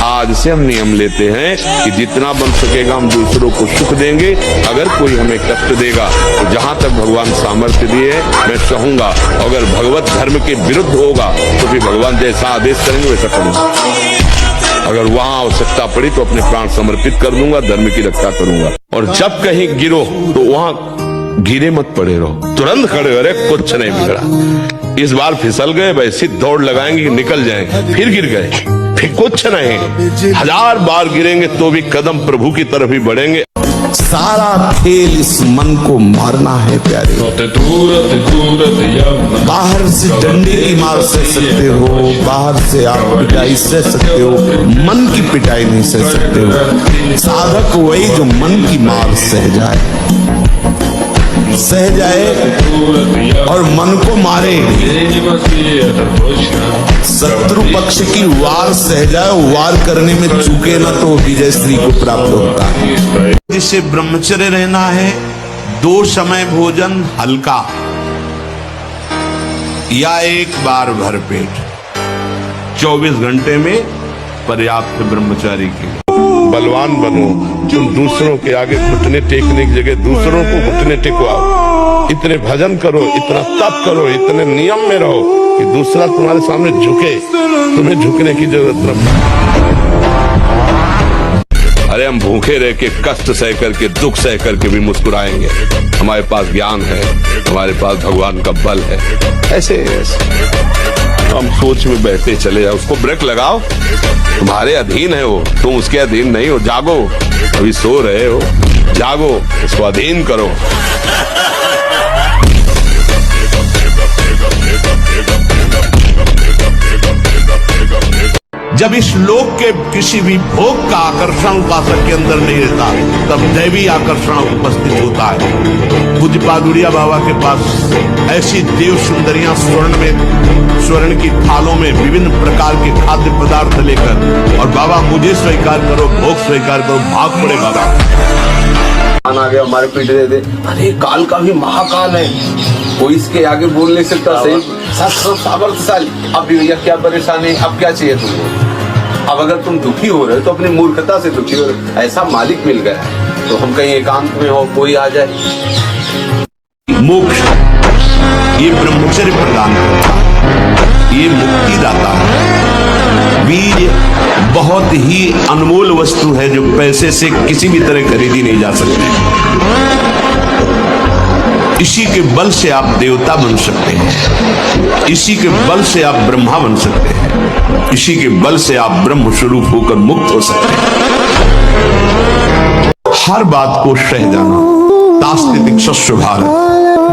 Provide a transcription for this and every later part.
आज से हम नियम लेते हैं कि जितना बन सकेगा हम दूसरों को सुख देंगे। अगर कोई हमें कष्ट देगा तो जहाँ तक भगवान सामर्थ्य दिए मैं सहूंगा। अगर भगवत धर्म के विरुद्ध होगा तो फिर भगवान जैसा आदेश करेंगे वैसा करूंगा। अगर वहाँ आवश्यकता पड़ी तो अपने प्राण समर्पित कर दूंगा, धर्म की रक्षा करूंगा। और जब कहीं गिरो तो वहाँ गिरे मत पड़े रहो, तुरंत खड़े हो रहे, कुछ नहीं बिगड़ा। इस बार फिसल गए, वैसे दौड़ लगाएंगे निकल जाएंगे, फिर गिर गए, फिर कुछ नहीं। 1000 बार गिरेंगे तो भी कदम प्रभु की तरफ ही बढ़ेंगे। सारा खेल इस मन को मारना है प्यारे। बाहर से डंडे की मार सह सकते हो, बाहर से आप पिटाई सह सकते हो, मन की पिटाई नहीं सह सकते हो। साधक वही जो मन की मार सह जाए और मन को मारे। शत्रु पक्ष की वार सह जाए, वार करने में चूके ना तो विजय श्री को प्राप्त होता है। जिसे ब्रह्मचर्य रहना है, 2 समय भोजन हल्का या 1 बार भरपेट, 24 घंटे में पर्याप्त ब्रह्मचारी के लिए। बलवान बनो, तुम दूसरों के आगे घुटने टेकने की जगह दूसरों को घुटने टेकवाओ। इतने भजन करो, इतना तप करो, इतने नियम में रहो कि दूसरा तुम्हारे सामने झुके, तुम्हें झुकने की जरूरत नहीं। अरे हम भूखे रह के, कष्ट सह करके, दुख सह करके भी मुस्कुराएंगे। हमारे पास ज्ञान है, हमारे पास भगवान का बल है। ऐसे हम सोच में बैठे चले जाओ, उसको ब्रेक लगाओ। तुम्हारे अधीन है वो, तुम उसके अधीन नहीं हो। जागो, अभी सो रहे हो, जागो, उसको अधीन करो। जब इस लोक के किसी भी भोग का आकर्षण उपासक के अंदर नहीं रहता, तब दैवी आकर्षण उपस्थित होता है। पूज्य पादुरिया बाबा के पास ऐसी देव सुंदरियां स्वर्ण की थालों में विभिन्न प्रकार के खाद्य पदार्थ लेकर, और बाबा मुझे स्वीकार करो, भोग स्वीकार करो, भाग पड़े बाबा। आ गया हमारे पीठ दे दे, अरे काल का भी महाकाल है, कोई इसके आगे बोल नहीं सकता। सही सामर्थ्यशाली। अब भैया क्या परेशानी, अब क्या चाहिए तुमको? अब अगर तुम दुखी हो रहे हो तो अपनी मूर्खता से दुखी हो रहे। ऐसा मालिक मिल गया तो हम कहीं एकांत में हो, कोई आ जाए। मोक्ष ये ब्रह्मचर्य प्रदान करता है, ये मुक्ति दाता है। बीज बहुत ही अनमोल वस्तु है जो पैसे से किसी भी तरह खरीदी नहीं जा सकती। इसी के बल से आप देवता बन सकते हैं, इसी के बल से आप ब्रह्मा बन सकते हैं, इसी के बल से आप ब्रह्म स्वरूप होकर मुक्त हो सकते हैं। हर बात को सह जाना, तास्तिक स्वभाव।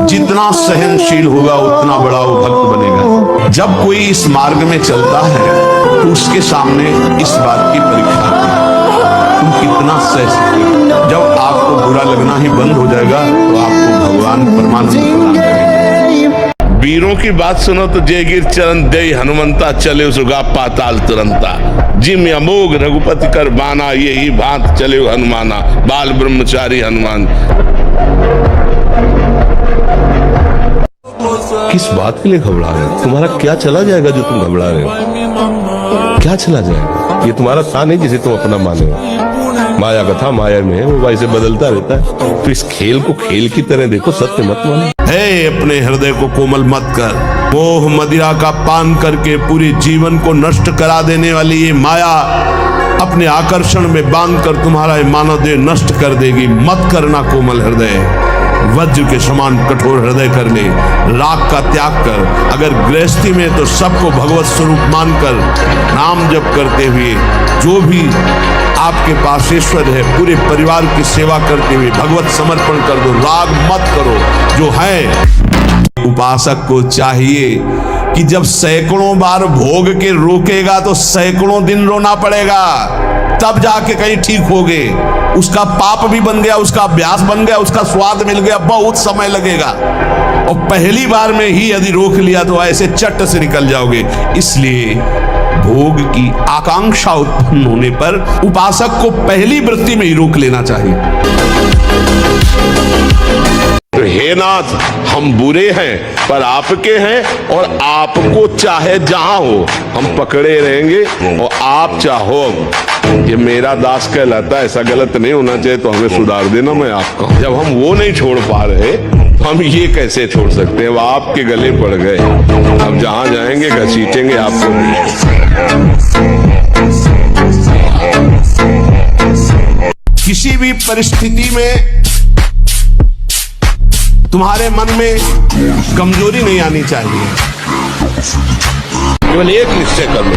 जितना सहनशील होगा उतना बड़ा वो भक्त बनेगा। जब कोई इस मार्ग में चलता है तो उसके सामने इस बात की परीक्षा है, तुम कितना सह सकते हो। जब आपको बुरा लगना ही बंद हो जाएगा तो आपको भगवान परमानंद प्रदान करेंगे। वीरों की बात सुनो तो जय गिर चरण दे हनुमंता, चले सुगा पाताल तुरंता। जिम अमोघ रघुपति कर बाना, यही बात चले हनुमाना। बाल ब्रह्मचारी हनुमान। किस बात के लिए घबरा रहे हो? तुम्हारा क्या चला जाएगा जो तुम घबरा रहे हो? क्या चला जाएगा? ये तुम्हारा था नहीं जिसे तुम अपना माने हो। माया का था, माया में है, वो वैसे बदलता रहता है। तो इस खेल को खेल की तरह देखो, सत्य मत मानो। हे अपने हृदय को कोमल मत कर। मोह मदिरा का पान करके पूरे जीवन को नष्ट करा देने वाली ये माया अपने आकर्षण में बांधकर तुम्हारा मानव देह नष्ट कर देगी। मत करना कोमल हृदय, वज्र के समान कठोर हृदय कर ले। राग का त्याग कर। अगर गृहस्थी में तो सबको भगवत स्वरूप मानकर नाम जप करते हुए, जो भी आपके पास ईश्वर है पूरे परिवार की सेवा करते हुए भगवत समर्पण कर दो। राग मत करो। जो है उपासक को चाहिए कि जब सैकड़ों बार भोग के रोकेगा तो सैकड़ों दिन रोना पड़ेगा, तब जाके कहीं ठीक होगे। उसका पाप भी बन गया, उसका अभ्यास बन गया, उसका स्वाद मिल गया, बहुत समय लगेगा। और पहली बार में ही यदि रोक लिया तो ऐसे चट से निकल जाओगे। इसलिए भोग की आकांक्षा उत्पन्न होने पर उपासक को पहली वृत्ति में ही रोक लेना चाहिए। तो हे नाथ, हम बुरे हैं पर आपके हैं, और आपको चाहे जहां हो हम पकड़े रहेंगे, और आप चाहो ये मेरा दास कहलाता है, ऐसा गलत नहीं होना चाहिए, तो हमें सुधार देना। मैं आपका हूं। जब हम वो नहीं छोड़ पा रहे तो हम ये कैसे छोड़ सकते हैं? वो आपके गले पड़ गए, अब जहां जाएंगे घसीटेंगे आपको भी। किसी भी परिस्थिति में तुम्हारे मन में कमजोरी नहीं आनी चाहिए। केवल एक निश्चय कर लो,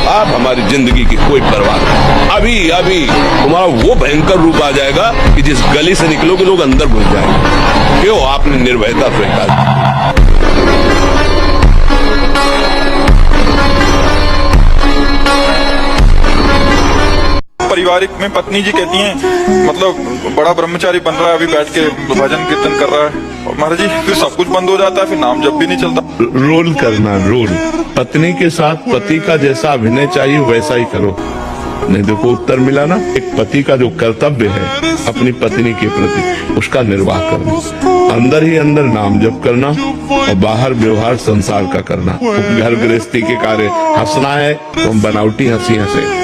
आप हमारी जिंदगी की कोई परवाह नहीं। अभी अभी तुम्हारा वो भयंकर रूप आ जाएगा कि जिस गली से निकलोगे लोग अंदर घुस जाएंगे। क्यों? आपने निर्भयता स्वीकार की। पारिवारिक में पत्नी जी कहती हैं, मतलब बड़ा ब्रह्मचारी बन रहा है, अभी बैठ के भजन कीर्तन कर रहा है, और महाराज जी फिर सब कुछ बंद हो जाता है, फिर नाम जब भी नहीं चलता। रोल करना, रोल। पत्नी के साथ पति का जैसा अभिनय चाहिए वैसा ही करो। नहीं देखो उत्तर मिला ना। एक पति का जो कर्तव्य है अपनी पत्नी के प्रति, उसका निर्वाह करना, अंदर ही अंदर नाम जप करना, और बाहर व्यवहार संसार का करना। घर गृहस्थी के कार्य हंसना है तो हम बनावटी हंसी हंसे।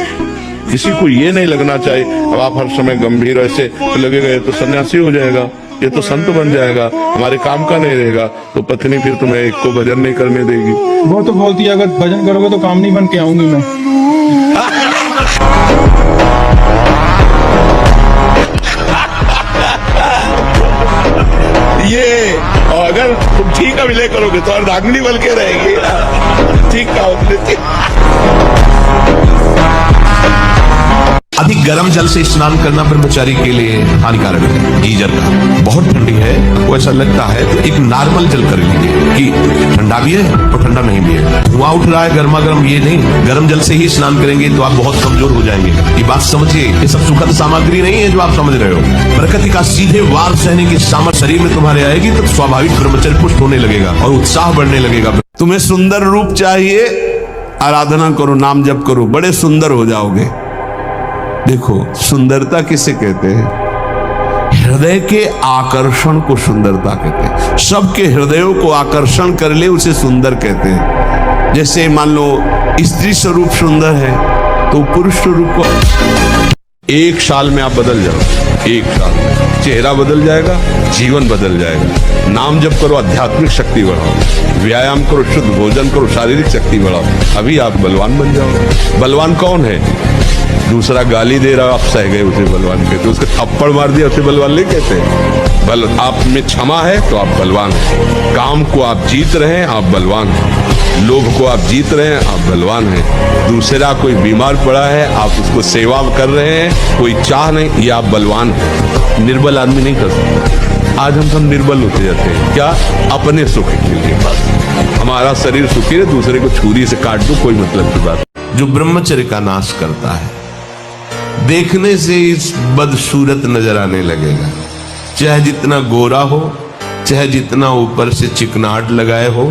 किसी को ये नहीं लगना चाहिए अब आप हर समय गंभीर ऐसे लगेगा ये तो सन्यासी हो जाएगा, ये तो संत बन जाएगा, हमारे काम का नहीं रहेगा, तो पत्नी फिर तुम्हें एक को भजन नहीं करने देगी। वो तो बोलती है अगर भजन करोगे तो काम नहीं बन के आऊंगी मैं। ये और अगर तुम ठीक अभिनय करोगे तो अर्धांगिनी बन के रहेगी। ठीक कहा। अधिक गर्म जल से स्नान करना ब्रह्मचारी के लिए हानिकारक है। गीजर का बहुत ठंडी है वो ऐसा लगता है तो एक नॉर्मल जल कर लीजिए कि ठंडा भी है और ठंडा नहीं भी है। धुआं उठ रहा है गर्मा गर्म, ये नहीं, गर्म जल से ही स्नान करेंगे तो आप बहुत कमजोर हो जाएंगे। ये बात समझिए, ये सब सुखद सामग्री नहीं है जो आप समझ रहे हो। प्रकृति का सीधे वार सहने की सामर्थ्य शरीर में तुम्हारे आएगी तो स्वाभाविक ब्रह्मचर्य पुष्ट होने लगेगा और उत्साह बढ़ने लगेगा। तुम्हें सुंदर रूप चाहिए, आराधना करो, नाम जप करो, बड़े सुंदर हो जाओगे। देखो सुंदरता किसे कहते हैं? हृदय के आकर्षण को सुंदरता कहते हैं। सबके हृदयों को आकर्षण कर ले उसे सुंदर कहते हैं। जैसे मान लो स्त्री स्वरूप सुंदर है तो पुरुष स्वरूप को एक साल में आप बदल जाओ। एक साल में चेहरा बदल जाएगा, जीवन बदल जाएगा। नाम जप करो, आध्यात्मिक शक्ति बढ़ाओ, व्यायाम करो, शुद्ध भोजन करो, शारीरिक शक्ति बढ़ाओ, अभी आप बलवान बन जाओ। बलवान कौन है? दूसरा गाली दे रहा, आप सह गए उसे बलवान कहते। उसके थप्पड़ मार दिया उसे बलवान नहीं कहते। बल आप में क्षमा है तो आप बलवान हैं। काम को आप जीत रहे हैं, आप बलवान हैं। लोभ को आप जीत रहे हैं, आप बलवान हैं। दूसरा कोई बीमार पड़ा है, आप उसको सेवा कर रहे हैं, कोई चाह नहीं, ये आप बलवान हैं। निर्बल आदमी नहीं कर सकता। आज हम सब निर्बल होते जाते हैं। क्या? अपने सुख के लिए। बस हमारा शरीर सुखी है, दूसरे को छुरी से काट दो, कोई मतलब की बात। जो ब्रह्मचर्य का नाश करता है, देखने से इस बदसूरत नजर आने लगेगा, चाहे जितना गोरा हो, चाहे जितना ऊपर से चिकनाहट लगाए हो।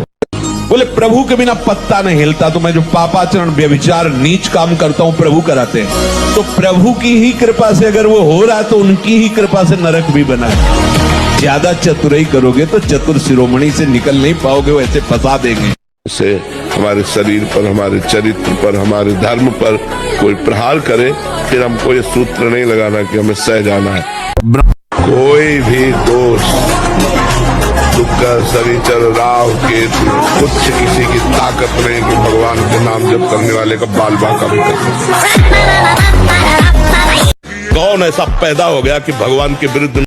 बोले प्रभु के बिना पत्ता नहीं हिलता, तो मैं जो पापाचरण व्यभिचार नीच काम करता हूं प्रभु कराते हैं, तो प्रभु की ही कृपा से अगर वो हो रहा है तो उनकी ही कृपा से नरक भी बना है। ज्यादा चतुराई करोगे तो चतुर शिरोमणि से निकल नहीं पाओगे, वो ऐसे फंसा देंगे। से हमारे शरीर पर, हमारे चरित्र पर, हमारे धर्म पर कोई प्रहार करे, फिर हमको ये सूत्र नहीं लगाना कि हमें सह जाना है। कोई भी दोष, शुक्र, शनिचर, राहु, केतु, कुछ किसी की ताकत नहीं कि भगवान के नाम जप करने वाले का बाल बांका भी कर सकते। कौन ऐसा पैदा हो गया कि भगवान के विरुद्ध